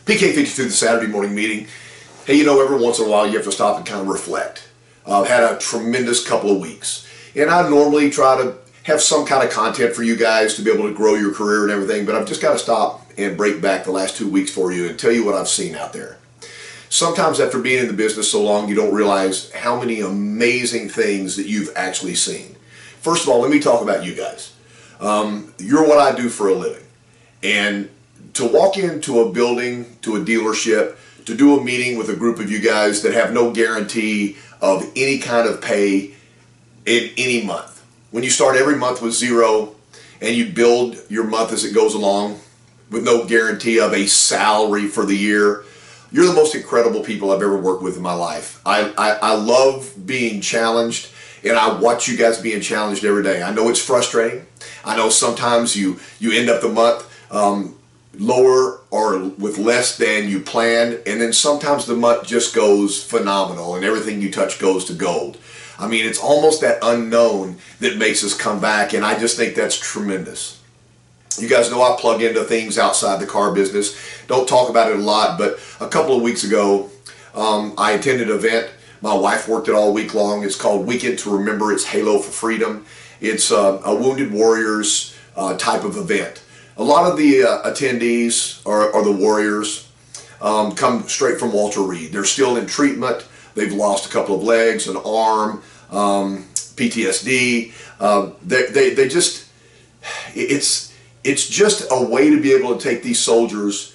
PK52, the Saturday morning meeting. Hey, you know, every once in a while you have to stop and kind of reflect. I've had a tremendous couple of weeks, and I normally try to have some kind of content for you guys to be able to grow your career and everything, but I've just got to stop and break back the last 2 weeks for you and tell you what I've seen out there. Sometimes after being in the business so long, you don't realize how many amazing things that you've actually seen. First of all, let me talk about you guys. You're what I do for a living. And to walk into a building, to a dealership, to do a meeting with a group of you guys that have no guarantee of any kind of pay in any month. When you start every month with zero and you build your month as it goes along with no guarantee of a salary for the year, you're the most incredible people I've ever worked with in my life. I love being challenged, and I watch you guys being challenged every day. I know it's frustrating. I know sometimes you end up the month lower or with less than you planned, and then sometimes the month just goes phenomenal and everything you touch goes to gold. I mean, it's almost that unknown that makes us come back, and I just think that's tremendous. You guys know I plug into things outside the car business. Don't talk about it a lot, but a couple of weeks ago, I attended an event. My wife worked it all week long. It's called Weekend to Remember. It's Halo for Freedom. It's a Wounded Warriors type of event. A lot of the attendees are the warriors, come straight from Walter Reed. They're still in treatment. They've lost a couple of legs, an arm, PTSD. They just, it's just a way to be able to take these soldiers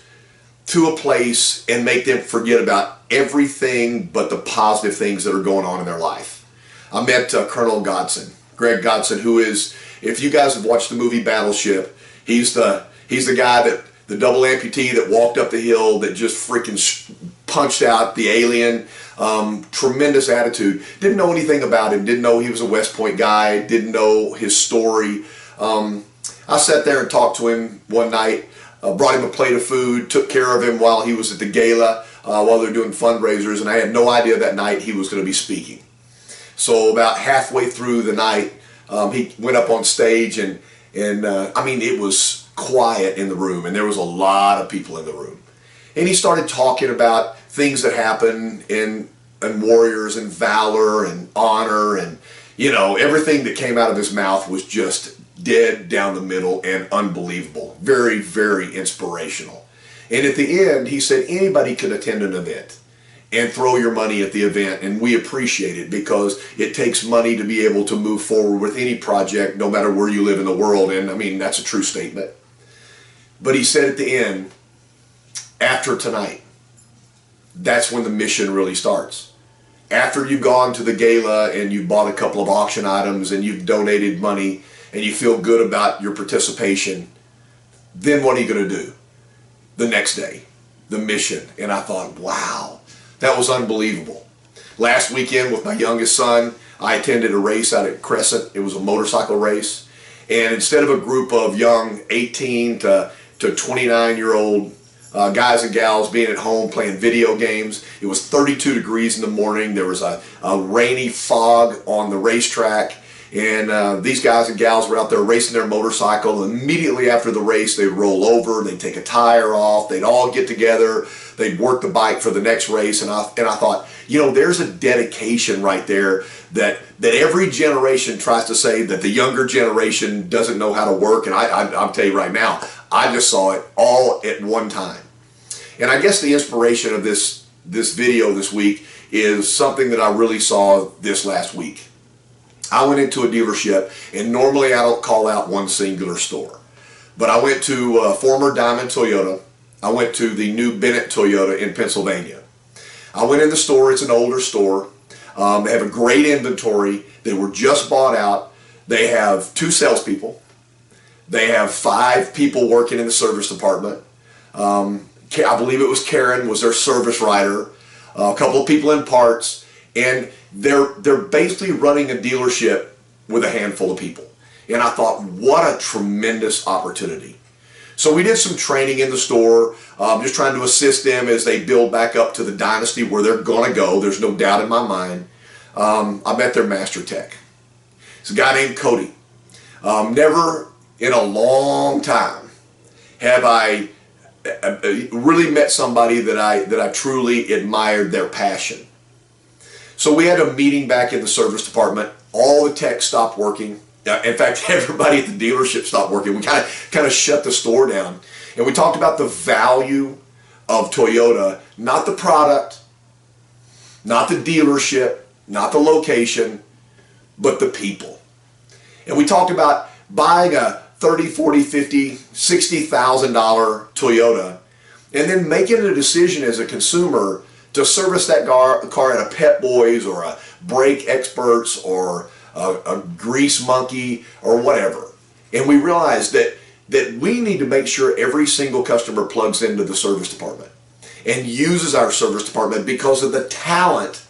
to a place and make them forget about everything but the positive things that are going on in their life. I met Colonel Godson, Greg Godson, who is, if you guys have watched the movie Battleship, he's the guy that, the double amputee that walked up the hill that just freaking punched out the alien. Tremendous attitude. Didn't know anything about him. Didn't know he was a West Point guy. Didn't know his story. I sat there and talked to him one night. Brought him a plate of food. Took care of him while he was at the gala, while they're doing fundraisers. And I had no idea that night he was going to be speaking. So about halfway through the night, he went up on stage, and I mean, it was quiet in the room, and there was a lot of people in the room. And he started talking about things that happen in warriors and valor and honor, and you know, everything that came out of his mouth was just dead down the middle and unbelievable. Very, very inspirational. And at the end, he said anybody could attend an event and throw your money at the event, and we appreciate it because it takes money to be able to move forward with any project, no matter where you live in the world. And I mean, that's a true statement. But he said at the end, after tonight, that's when the mission really starts. After you've gone to the gala and you've bought a couple of auction items and you've donated money and you feel good about your participation, then what are you going to do? The next day, the mission. And I thought, wow, that was unbelievable. Last weekend with my youngest son, I attended a race out at Crescent. It was a motorcycle race. And instead of a group of young 18 to 29-year-old guys and gals being at home playing video games, it was 32 degrees in the morning. There was a rainy fog on the racetrack. And these guys and gals were out there racing their motorcycle. Immediately after the race, they'd roll over, they'd take a tire off, they'd all get together, they'd work the bike for the next race. And I thought, you know, there's a dedication right there that every generation tries to say that the younger generation doesn't know how to work. And I'll tell you right now, I just saw it all at one time. And I guess the inspiration of this video this week is something that I really saw this last week. I went into a dealership, and normally I don't call out one singular store, but I went to former Diamond Toyota. I went to the new Bennett Toyota in Pennsylvania. I went in the store. It's an older store. They have a great inventory. They were just bought out. They have 2 salespeople. They have 5 people working in the service department. I believe it was Karen was their service writer. A couple of people in parts, and they're basically running a dealership with a handful of people. And I thought, what a tremendous opportunity. So we did some training in the store, just trying to assist them as they build back up to the dynasty where they're going to go. There's no doubt in my mind. I met their master tech. It's a guy named Cody. Never in a long time have I really met somebody that I truly admired their passion. So we had a meeting back in the service department. All the techs stopped working. In fact, everybody at the dealership stopped working. We kind of shut the store down. And we talked about the value of Toyota, not the product, not the dealership, not the location, but the people. And we talked about buying a $30, $40, $50, $60,000 Toyota and then making a decision as a consumer to service that car at a Pep Boys or a Brake Experts or a Grease Monkey or whatever. And we realized that we need to make sure every single customer plugs into the service department and uses our service department because of the talent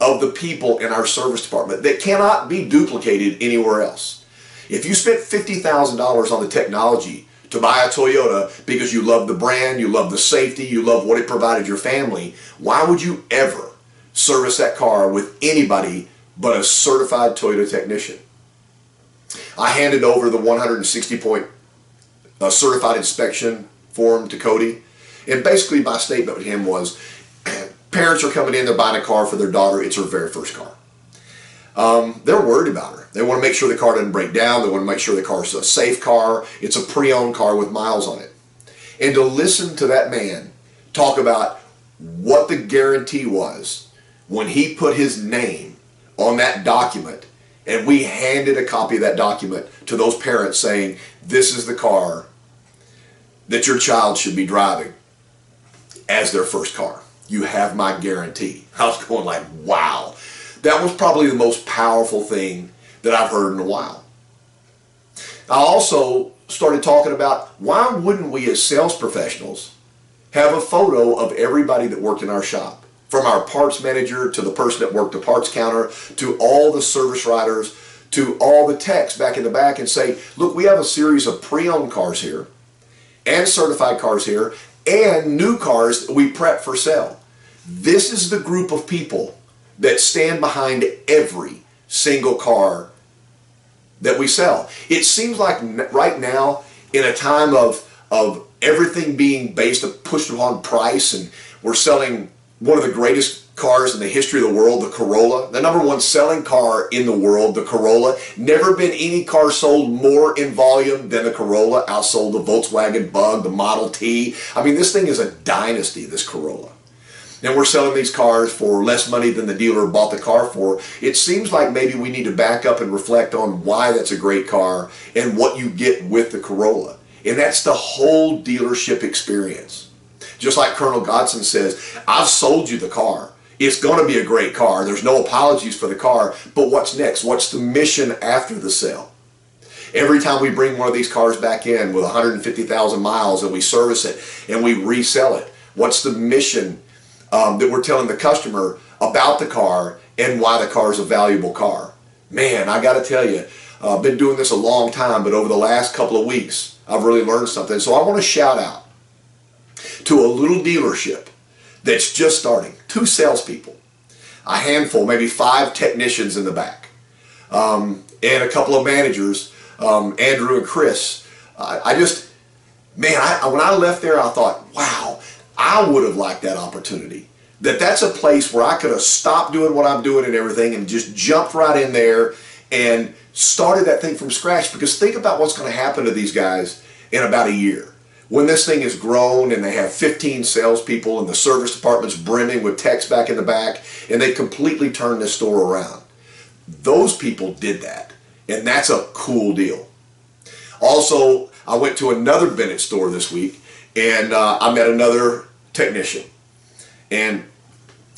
of the people in our service department that cannot be duplicated anywhere else. If you spent $50,000 on the technology to buy a Toyota because you love the brand, you love the safety, you love what it provided your family, why would you ever service that car with anybody but a certified Toyota technician? I handed over the 160-point certified inspection form to Cody, and basically my statement with him was, parents are coming in, they're buying a car for their daughter, it's her very first car. They're worried about her. They want to make sure the car doesn't break down. They want to make sure the car is a safe car. It's a pre-owned car with miles on it. And to listen to that man talk about what the guarantee was when he put his name on that document, and we handed a copy of that document to those parents saying, this is the car that your child should be driving as their first car. You have my guarantee. I was going like, wow. That was probably the most powerful thing that I've heard in a while. I also started talking about why wouldn't we as sales professionals have a photo of everybody that worked in our shop, from our parts manager to the person that worked the parts counter to all the service writers to all the techs back in the back, and say, look, we have a series of pre-owned cars here and certified cars here and new cars that we prep for sale. This is the group of people that stand behind every single car that we sell. It seems like right now, in a time of everything being pushed upon price, and we're selling one of the greatest cars in the history of the world, the Corolla, the #1 selling car in the world, the Corolla. Never been any car sold more in volume than the Corolla. Outsold the Volkswagen Bug, the Model T. I mean, this thing is a dynasty, this Corolla. And we're selling these cars for less money than the dealer bought the car for. It seems like maybe we need to back up and reflect on why that's a great car and what you get with the Corolla. And that's the whole dealership experience. Just like Colonel Godson says, I've sold you the car. It's going to be a great car. There's no apologies for the car. But what's next? What's the mission after the sale? Every time we bring one of these cars back in with 150,000 miles and we service it and we resell it, what's the mission that we're telling the customer about the car and why the car is a valuable car? Man, I got to tell you, I've been doing this a long time, but over the last couple of weeks, I've really learned something. So I want to shout out to a little dealership that's just starting, 2 salespeople, a handful, maybe 5 technicians in the back, and a couple of managers, Andrew and Chris. When I left there, I thought, wow, I would have liked that opportunity. That's a place where I could have stopped doing what I'm doing and everything and just jumped right in there and started that thing from scratch. Because think about what's going to happen to these guys in about a year. When this thing is grown and they have 15 salespeople and the service department's brimming with techs back in the back, and they completely turned this store around. Those people did that, and that's a cool deal. Also, I went to another Bennett store this week, and I met another technician, and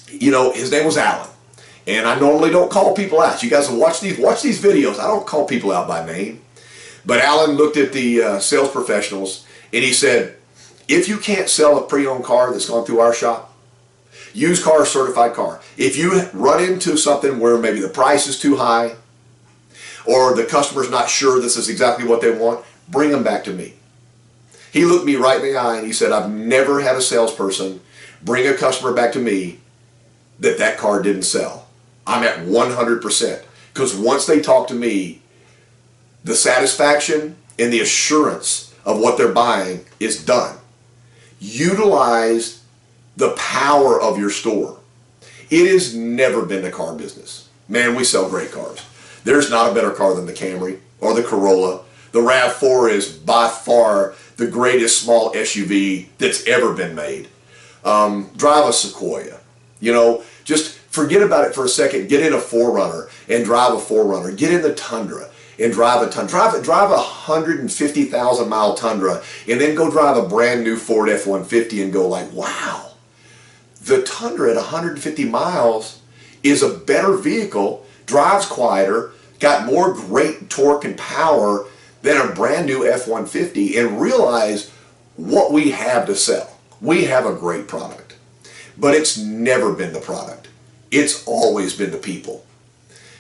his name was Alan. And I normally don't call people out. You guys will watch these videos. I don't call people out by name. But Alan looked at the sales professionals and he said, if you can't sell a pre-owned car that's gone through our shop, used car, certified car, if you run into something where maybe the price is too high or the customer's not sure this is exactly what they want, bring them back to me. He looked me right in the eye and he said, I've never had a salesperson bring a customer back to me that car didn't sell. I'm at 100%. Because once they talk to me, the satisfaction and the assurance of what they're buying is done. Utilize the power of your store. It has never been the car business. Man, we sell great cars. There's not a better car than the Camry or the Corolla. The RAV4 is by far the greatest small SUV that's ever been made. Drive a Sequoia. You know, just forget about it for a second. Get in a 4Runner and drive a 4Runner. Get in the Tundra and drive a Tundra. Drive a 150,000 mile Tundra and then go drive a brand new Ford F-150 and go like, wow. The Tundra at 150 miles is a better vehicle, drives quieter, got more great torque and power than a brand new F-150, and realize what we have to sell. We have a great product, but it's never been the product. It's always been the people.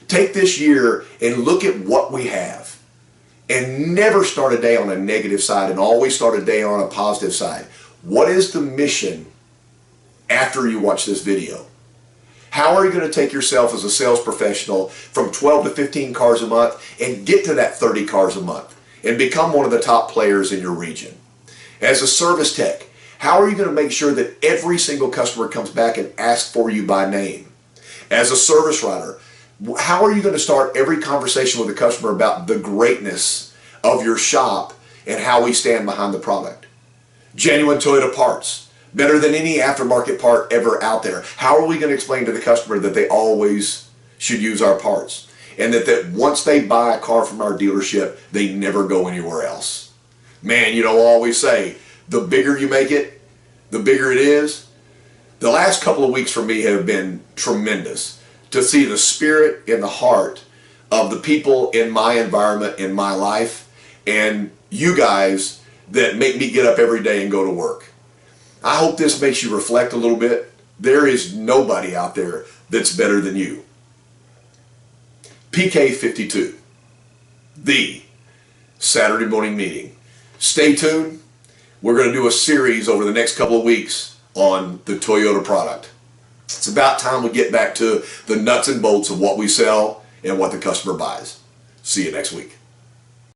Take this year and look at what we have and never start a day on a negative side and always start a day on a positive side. What is the mission after you watch this video? How are you going to take yourself as a sales professional from 12 to 15 cars a month and get to that 30 cars a month and become one of the top players in your region? As a service tech, how are you going to make sure that every single customer comes back and asks for you by name? As a service writer, how are you going to start every conversation with a customer about the greatness of your shop and how we stand behind the product? Genuine Toyota parts. Better than any aftermarket part ever out there. How are we going to explain to the customer that they always should use our parts? And that once they buy a car from our dealership, they never go anywhere else? Man, you know, I always say, the bigger you make it, the bigger it is. The last couple of weeks for me have been tremendous to see the spirit and the heart of the people in my environment, in my life, and you guys that make me get up every day and go to work. I hope this makes you reflect a little bit. There is nobody out there that's better than you. PK52, the Saturday morning meeting. Stay tuned. We're going to do a series over the next couple of weeks on the Toyota product. It's about time we get back to the nuts and bolts of what we sell and what the customer buys. See you next week.